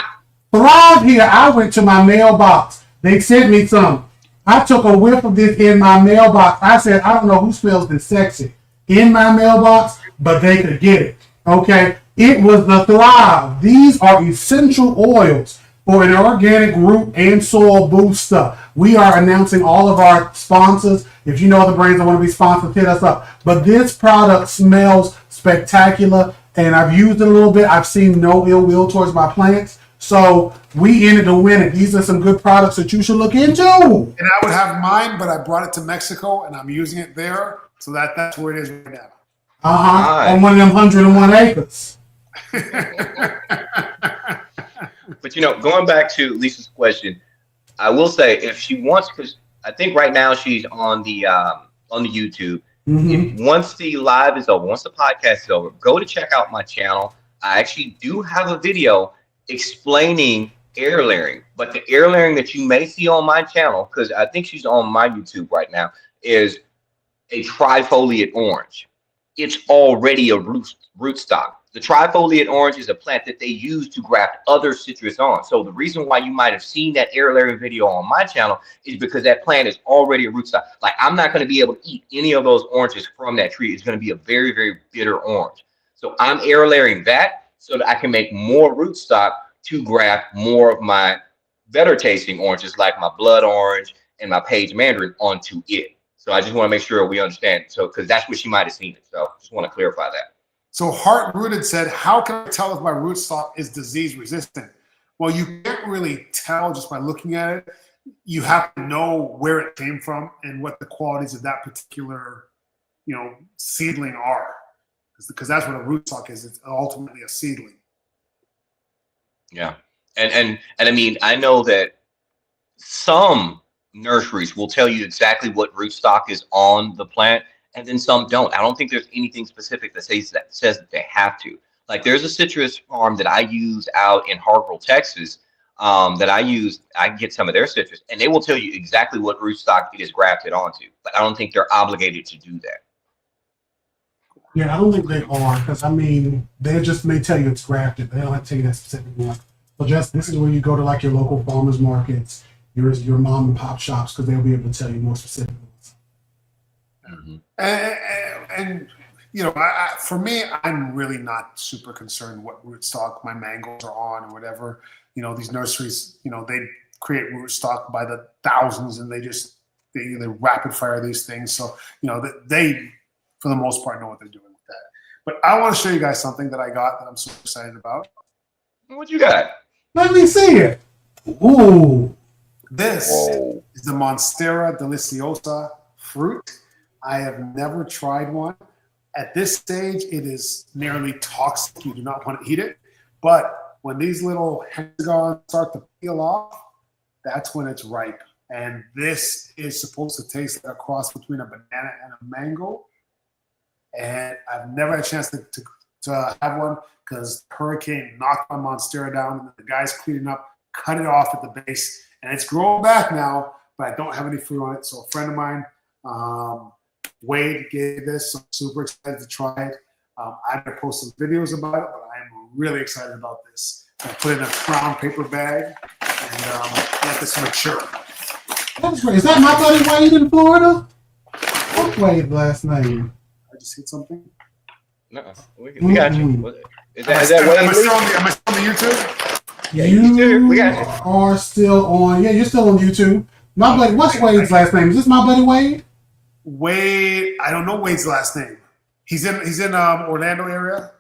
Thrive here. I went to my mailbox. They sent me some. I took a whiff of this in my mailbox. I said, I don't know who smells this sexy in my mailbox, but they could get it. Okay? It was the Thrive. These are essential oils for an organic root and soil booster. We are announcing all of our sponsors. If you know the brands that want to be sponsored, hit us up. But this product smells spectacular, and I've used it a little bit. I've seen no ill will towards my plants. So we in it to win it. These are some good products that you should look into. And I would have mine, but I brought it to Mexico, and I'm using it there. So that's where it is right now. Nice. On one of them 101 acres. But going back to Lisa's question, I will say if she wants, because I think right now she's on the YouTube. Mm-hmm. Once the live is over, once the podcast is over, go to check out my channel. I actually do have a video explaining air layering, but the air layering that you may see on my channel, because I think she's on my YouTube right now, is a trifoliate orange. It's already a rootstock. The trifoliate orange is a plant that they use to graft other citrus on. So the reason why you might have seen that air layering video on my channel is because that plant is already a rootstock. Like, I'm not going to be able to eat any of those oranges from that tree. It's going to be a very, very bitter orange. So I'm air layering that so that I can make more rootstock to graft more of my better tasting oranges like my blood orange and my page mandarin onto it. So I just want to make sure we understand. So, because that's where she might have seen it. So just want to clarify that. So Heart Rooted said, how can I tell if my rootstock is disease resistant? Well, you can't really tell just by looking at it. You have to know where it came from and what the qualities of that particular, seedling are. Because that's what a rootstock is. It's ultimately a seedling. Yeah. And I mean, I know that some nurseries will tell you exactly what rootstock is on the plant, and then some don't. I don't think there's anything specific that says that they have to. Like, there's a citrus farm that I use out in Hartwell, Texas, that I get some of their citrus, and they will tell you exactly what rootstock it is grafted onto. But I don't think they're obligated to do that. Yeah, I don't think they are, because they just may tell you it's grafted. They don't have to tell you that specific one. So this is where you go to like your local farmers markets, your mom and pop shops, because they'll be able to tell you more specific ones. Mm-hmm. And for me, I'm really not super concerned what rootstock my mangoes are on or whatever. These nurseries, they create rootstock by the thousands, and they rapid fire these things. So they, for the most part, know what they're doing with that. But I want to show you guys something that I got that I'm so excited about. What you got? Let me see it. Ooh. This is the Monstera deliciosa fruit. I have never tried one. At this stage, it is nearly toxic. You do not want to eat it. But when these little hexagons start to peel off, that's when it's ripe. And this is supposed to taste like a cross between a banana and a mango. And I've never had a chance to have one because Hurricane knocked my Monstera down, and the guys cleaning up cut it off at the base. And it's growing back now, but I don't have any fruit on it. So a friend of mine, Wade, gave this. So I'm super excited to try it. I'm going to post some videos about it, but I'm really excited about this. I put it in a brown paper bag and let this mature. That's great. Is that my buddy Wade in Florida? What's Wade's last name? I just hit something. No, we got you. Is that am I still on the YouTube? Yeah, you are still on. Yeah, you're still on YouTube. My buddy, what's Wade's last name? Is this my buddy Wade? Wade, I don't know Wade's last name. He's in Orlando area.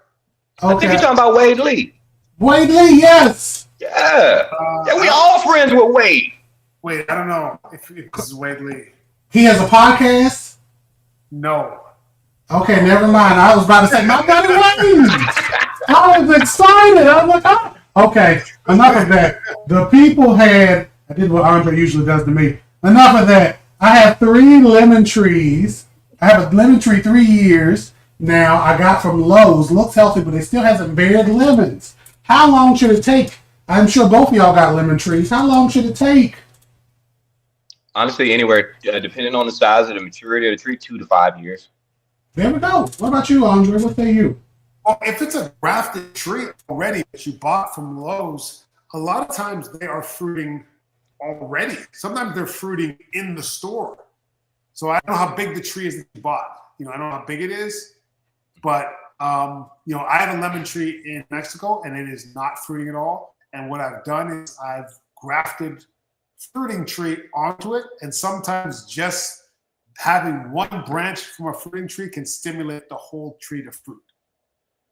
Okay. I think you're talking about Wade Lee. Wade Lee, yes. Yeah. Yeah, we all friends with Wade. Wait, I don't know if this is Wade Lee. He has a podcast? No. Okay, never mind. I was about to say, my buddy Wayne. I was excited. I was like, oh. Okay, enough of that. The people I did what Andre usually does to me. Enough of that. I have 3 lemon trees. I have a lemon tree 3 years now. I got from Lowe's. Looks healthy, but it still hasn't bared lemons. How long should it take? I'm sure both of y'all got lemon trees. How long should it take? Honestly, anywhere, depending on the size of the maturity of the tree, 2 to 5 years. There we go. What about you, Andre? What say you? Well, if it's a grafted tree already that you bought from Lowe's, a lot of times they are fruiting already. Sometimes they're fruiting in the store. So I don't know how big the tree is that you bought. I don't know how big it is, but I have a lemon tree in Mexico and it is not fruiting at all. And what I've done is I've grafted fruiting tree onto it, and sometimes just having one branch from a fruiting tree can stimulate the whole tree to fruit.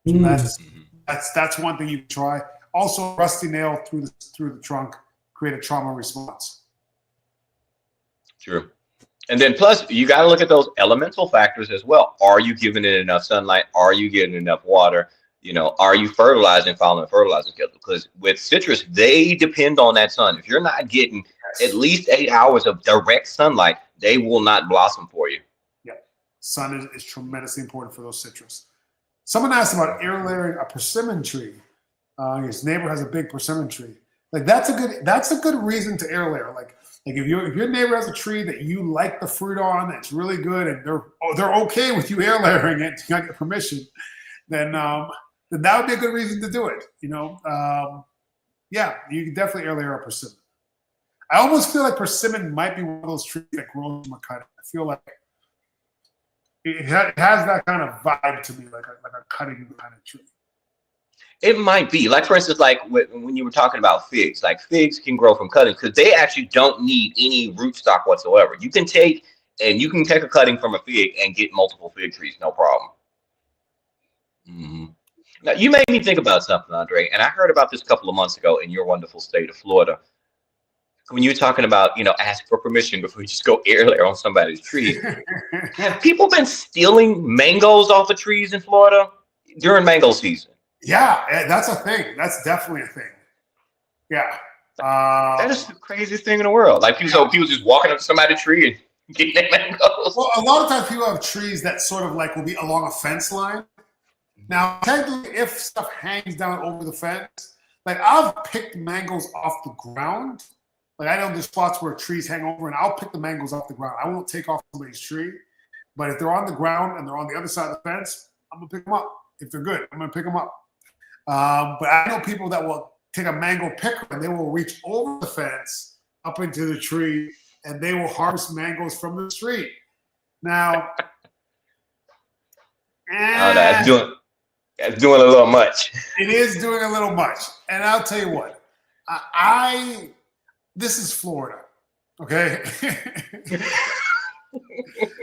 That's one thing you can try. Also, rusty nail through the trunk create a trauma response. True. And then plus you got to look at those elemental factors as well. Are you giving it enough sunlight? Are you getting enough water? Are you fertilizing, following the fertilizing schedule? Because with citrus, they depend on that sun. If you're not getting at least 8 hours of direct sunlight, they will not blossom for you. Yeah, sun is tremendously important for those citrus. Someone asked about air layering a persimmon tree. His neighbor has a big persimmon tree. Like that's a good reason to air layer. Like if your neighbor has a tree that you like the fruit on, that's really good, and they're okay with you air layering it, you got your permission, then that would be a good reason to do it. Yeah, you can definitely air layer a persimmon. I almost feel like persimmon might be one of those trees that grows from a cutting. I feel like it has that kind of vibe to me, like a cutting kind of tree. It might be, like for instance, like when you were talking about figs, like figs can grow from cuttings because they actually don't need any rootstock whatsoever. You can take a cutting from a fig and get multiple fig trees, no problem. Mm-hmm. Now you made me think about something, Andre, and I heard about this a couple of months ago in your wonderful state of Florida. When you were talking about, ask for permission before you just go air layer on somebody's tree. Have people been stealing mangoes off of trees in Florida during mango season? Yeah, that's a thing. That's definitely a thing. Yeah. That is the craziest thing in the world. Like people just walking up to somebody's tree and getting their mangoes. Well, a lot of times people have trees that sort of like will be along a fence line. Now, technically, if stuff hangs down over the fence, like I've picked mangoes off the ground. Like I know there's spots where trees hang over, and I'll pick the mangoes off the ground. I won't take off somebody's tree, but if they're on the ground and they're on the other side of the fence, I'm gonna pick them up. If they're good, I'm gonna pick them up. But I know people that will take a mango picker and they will reach over the fence up into the tree, and they will harvest mangoes from the tree. Now, that's doing a little much. It is doing a little much, and I'll tell you what, this is Florida, okay?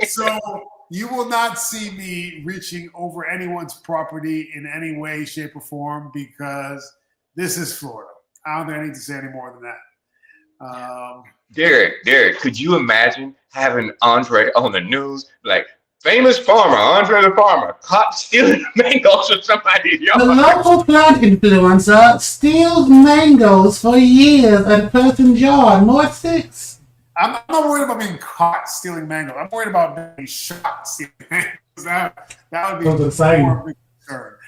So you will not see me reaching over anyone's property in any way, shape, or form because this is Florida. I don't think I need to say any more than that. Derek, could you imagine having Andre on the news, like famous farmer, Andre the farmer, caught stealing mangoes from somebody's yard? The local plant influencer steals mangoes for years at a person's yard. North 6. I'm not worried about being caught stealing mangoes. I'm worried about being shot stealing mangoes. That would be more of a concern.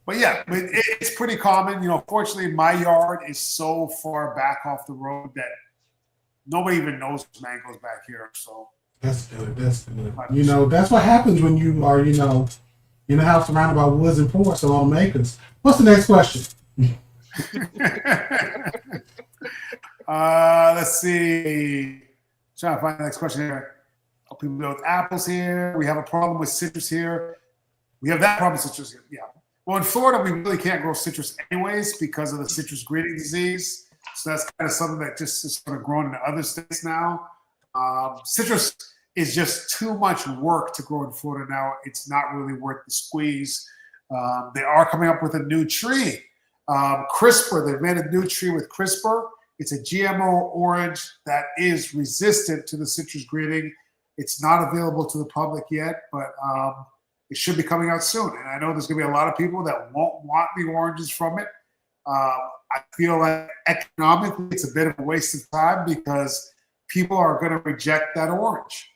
But yeah, it's pretty common. Fortunately, my yard is so far back off the road that nobody even knows there's mangoes back here. So that's good. That's good. That's what happens when you are, in a house surrounded by woods and forests and all the acres. What's the next question? Let's see. Trying to find the next question here. People with apples here. We have a problem with citrus here. We have that problem with citrus here. Yeah. Well, in Florida, we really can't grow citrus anyways because of the citrus greening disease. So that's kind of something that just is sort of growing in other states now. Citrus is just too much work to grow in Florida now. It's not really worth the squeeze. They are coming up with a new tree CRISPR, they've made a new tree with CRISPR. It's a GMO orange that is resistant to the citrus greening. It's not available to the public yet, but it should be coming out soon. And I know there's going to be a lot of people that won't want the oranges from it. I feel like economically it's a bit of a waste of time because people are going to reject that orange.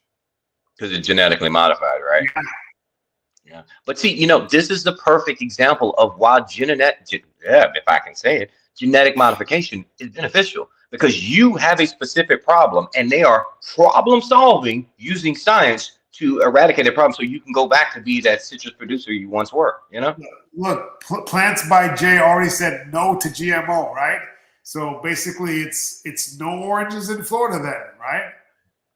Because it's genetically modified, right? Yeah. Yeah. But see, this is the perfect example of why if I can say it, genetic modification is beneficial, because you have a specific problem and they are problem solving using science to eradicate the problem, so you can go back to be that citrus producer you once were. Look, Plants by Jay already said no to GMO, right? So basically, it's no oranges in Florida then, right?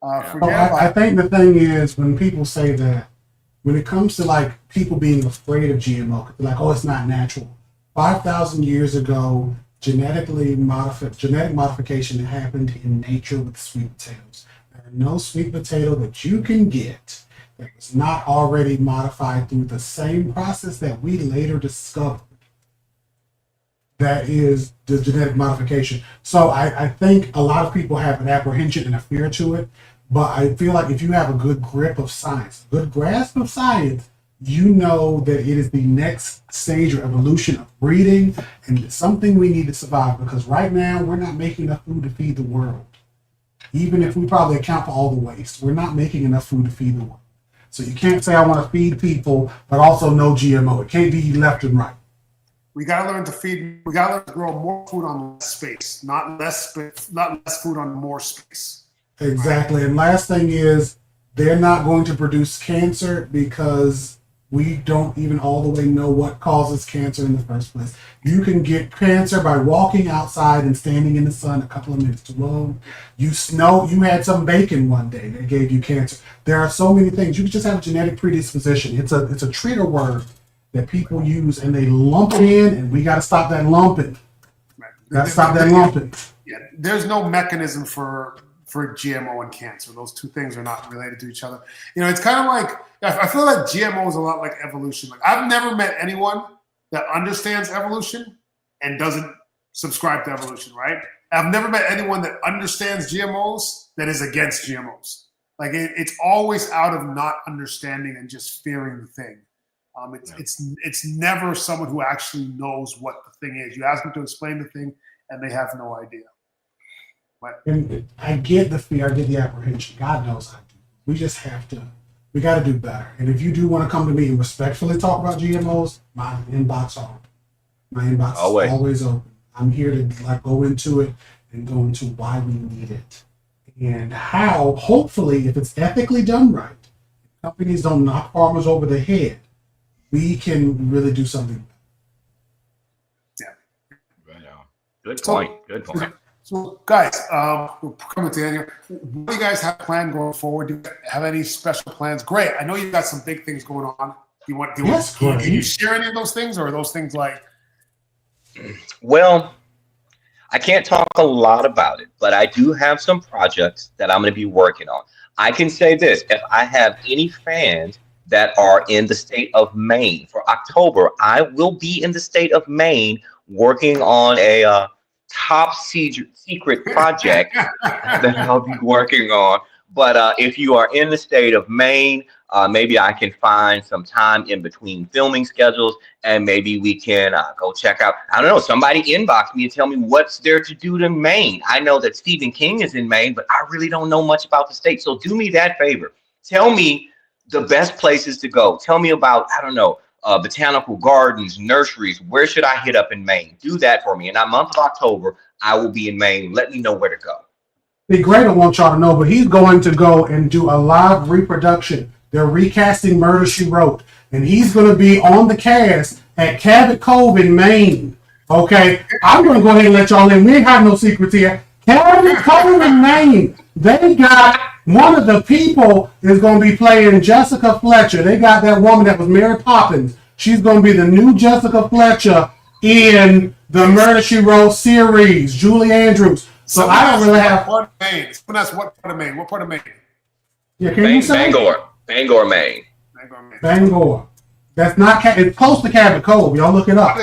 I think the thing is, when people say that, when it comes to like people being afraid of GMO, they're like, oh, it's not natural. 5,000 years ago, genetic modification happened in nature with sweet potatoes. There are no sweet potato that you can get that was not already modified through the same process that we later discovered. That is the genetic modification. So I think a lot of people have an apprehension and a fear to it, but I feel like if you have a good grip of science, a good grasp of science, you know that it is the next stage or evolution of breeding, and it's something we need to survive, because right now we're not making enough food to feed the world. Even if we probably account for all the waste, we're not making enough food to feed the world. So you can't say I want to feed people, but also no GMO. It can't be left and right. We got to learn to feed. We got to learn to grow more food on less space, not less food on more space. Exactly. And last thing is, they're not going to produce cancer because we don't even all the way know what causes cancer in the first place. You can get cancer by walking outside and standing in the sun a couple of minutes too long. You had some bacon one day that gave you cancer. There are so many things. You can just have a genetic predisposition. It's a trigger word that people use, and they lump it in, and we got to stop that lumping. Right. Got to stop that lumping. Yeah, there's no mechanism for GMO and cancer. Those two things are not related to each other. It's kind of like, I feel like GMO is a lot like evolution. Like, I've never met anyone that understands evolution and doesn't subscribe to evolution, right? I've never met anyone that understands GMOs that is against GMOs. Like, it's always out of not understanding and just fearing the thing. It's never someone who actually knows what the thing is. You ask them to explain the thing, and they have no idea. And I get the fear, I get the apprehension. God knows I do. We got to do better. And if you do want to come to me and respectfully talk about GMOs, my inbox open. My inbox is always open. I'm here to go into it and go into why we need it. And how, hopefully, if it's ethically done right, companies don't knock farmers over the head, we can really do something. Yeah. Right on. Good point. Good point. So, guys, we're coming to the end here. What do you guys have planned going forward? Do you have any special plans? Great. I know you've got some big things going on. Can you share any of those things, or are those things like? Well, I can't talk a lot about it, but I do have some projects that I'm going to be working on. I can say this: if I have any fans that are in the state of Maine for October, I will be in the state of Maine working on a top secret project that I'll be working on. But if you are in the state of Maine, maybe I can find some time in between filming schedules, and maybe we can go check out, I don't know, somebody inbox me and tell me what's there to do to Maine. I know that Stephen King is in Maine, but I really don't know much about the state. So do me that favor. Tell me the best places to go. Tell me about, I don't know, botanical gardens, nurseries. Where should I hit up in Maine? Do that for me. In that month of October, I will be in Maine. Let me know where to go. Be great. I want y'all to know, but he's going to go and do a live reproduction. They're recasting Murder, She Wrote, and he's going to be on the cast at Cabot Cove in Maine. Okay, I'm going to go ahead and let y'all in. We ain't have no secrets here. Cabot Cove in Maine. They got one of the people is going to be playing Jessica Fletcher. They got that woman that was Mary Poppins. She's going to be the new Jessica Fletcher in the Murder, She Wrote series. Julie Andrews. So I don't really have. What part of Maine? What part of Maine? What part of Maine? Yeah, can you say? Bangor, Maine. Bangor. That's not. It's close to Cabot Cove. Y'all look it up.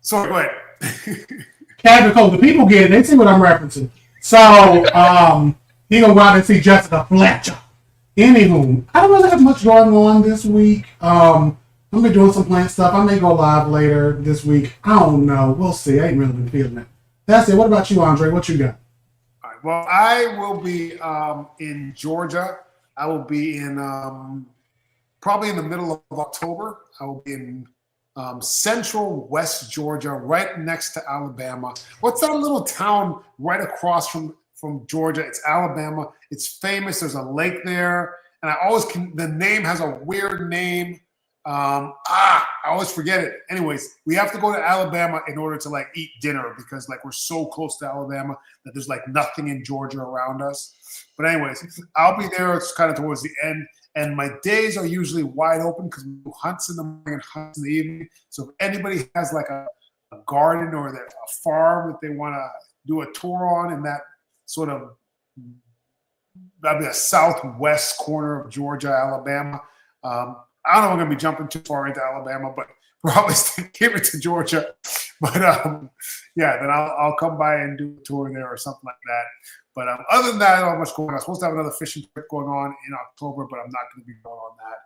So go ahead. Cabin Cove. The people get it. They see what I'm referencing. So he gonna go out and see Jessica Fletcher. Anywho, I don't really have much going on this week. I'm gonna be doing some plant stuff. I may go live later this week. I don't know. We'll see. I ain't really been feeling it. That's it. What about you, Andre? What you got? All right. Well, I will be in Georgia. I will be in probably in the middle of October. I will be in central West Georgia, right next to Alabama. What's that little town right across from Georgia? It's Alabama. It's famous. There's a lake there, and I always the name has a weird name. I always forget it. Anyways, we have to go to Alabama in order to like eat dinner because like we're so close to Alabama that there's like nothing in Georgia around us. But anyways, I'll be there. It's kind of towards the end, and my days are usually wide open because we do hunts in the morning and hunts in the evening. So if anybody has like a garden or a farm that they want to do a tour on in that sort of that'd be a southwest corner of Georgia, Alabama. I don't know if I'm going to be jumping too far into Alabama, but probably give it to Georgia. But yeah, then I'll come by and do a tour there or something like that. But other than that, I don't have much going on. I'm supposed to have another fishing trip going on in October, but I'm not going to be going on that.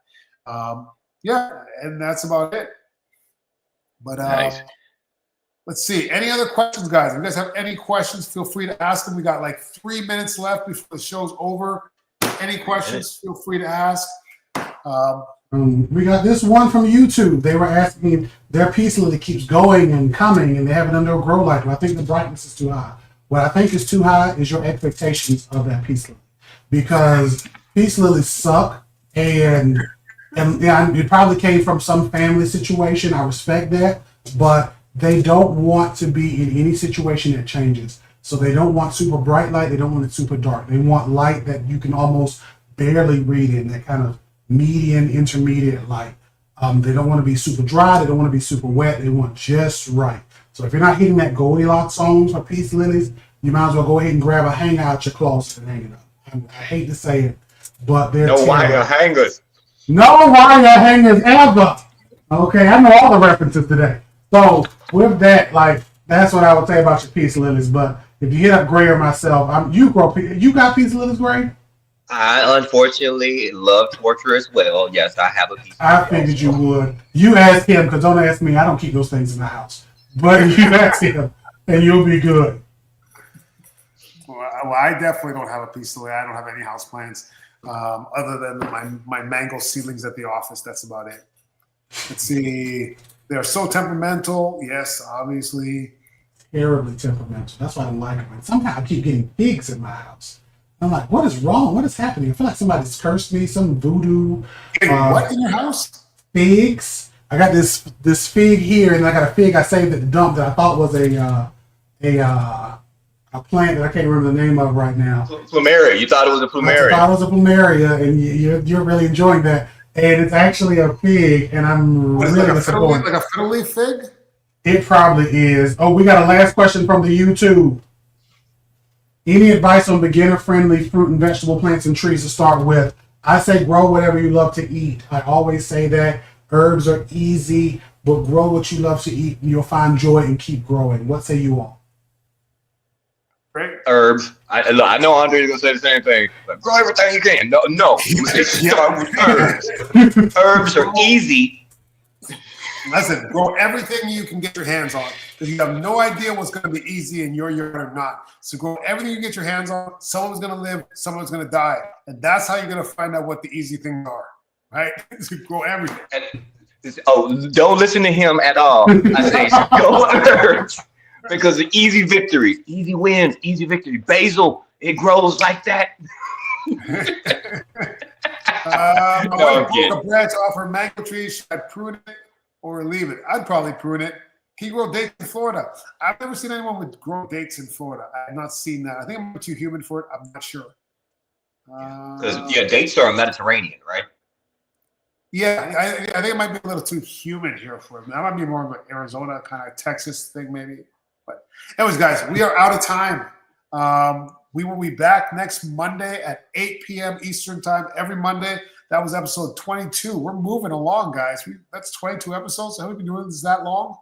Yeah, and that's about it. But Nice. Let's see. Any other questions, guys? If you guys have any questions, feel free to ask them. We got like 3 minutes left before the show's over. Any questions, feel free to ask. We got this one from YouTube. They were asking me, their peace lily keeps going and coming, and they have it under a grow light. But I think the brightness is too high. What I think is too high is your expectations of that peace lily, because peace lilies suck, and yeah, it probably came from some family situation. I respect that, but they don't want to be in any situation that changes. So they don't want super bright light. They don't want it super dark. They want light that you can almost barely read in, that kind of median, intermediate light. They don't want to be super dry. They don't want to be super wet. They want just right. So if you're not hitting that Goldilocks zones for peace lilies, you might as well go ahead and grab a hanger out your closet and hang it up. I hate to say it, but they're No wire hangers. no wire hangers ever. Okay, I know all the references today. So with that, like, that's what I would say about your peace lilies. But if you hit up Gray or myself, you got peace lilies, Gray? I unfortunately love torture as well. Yes, I have a piece. I figured you would. You ask him, because don't ask me. I don't keep those things in the house. But you ask him, and you'll be good. Well, I definitely don't have a peace lily. I don't have any house plants other than my mango seedlings at the office. That's about it. Let's see. They're so temperamental. Yes, obviously. Terribly temperamental. That's why I don't like them. And somehow I keep getting pigs in my house. I'm like, what is wrong? What is happening? I feel like somebody's cursed me. Some voodoo. What in your house? Figs. I got this fig here, and I got a fig I saved at the dump that I thought was a plant that I can't remember the name of right now. Plumeria. You thought it was a plumeria. I thought it was a plumeria, and you're really enjoying that. And it's actually a fig, and I'm really disappointed. Like a fiddle leaf fig? It probably is. Oh, we got a last question from the YouTube. Any advice on beginner-friendly fruit and vegetable plants and trees to start with? I say grow whatever you love to eat. I always say that. Herbs are easy, but grow what you love to eat, and you'll find joy and keep growing. What say you all? Great. Herbs. I know Andre's gonna say the same thing. But grow everything you can. No. I'm gonna say start with herbs. Herbs are easy. Listen, grow everything you can get your hands on because you have no idea what's going to be easy in your yard or not. So grow everything you get your hands on. Someone's going to live, someone's going to die. And that's how you're going to find out what the easy things are, right? So grow everything. Don't listen to him at all. I say go herbs because the easy victory, easy wins, easy victory. Basil, it grows like that. My wife broke a branch off her mango tree. Should I prune it or leave it? I'd probably prune it. Can you grow dates in Florida? I've never seen anyone with grow dates in Florida. I've not seen that. I think I'm too humid for it. I'm not sure. Dates are Mediterranean, right? Yeah, I think it might be a little too humid here for it. That might be more of an Arizona kind of Texas thing, maybe. But anyways, guys, we are out of time. We will be back next Monday at 8 p.m. Eastern time, every Monday. That was episode 22. We're moving along, guys. That's 22 episodes. Have we been doing this that long?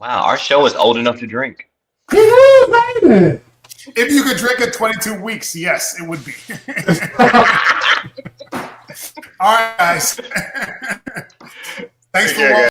Wow, our show is old enough to drink. It is, ain't it? If you could drink in 22 weeks, yes, it would be. All right, guys. Thanks for watching.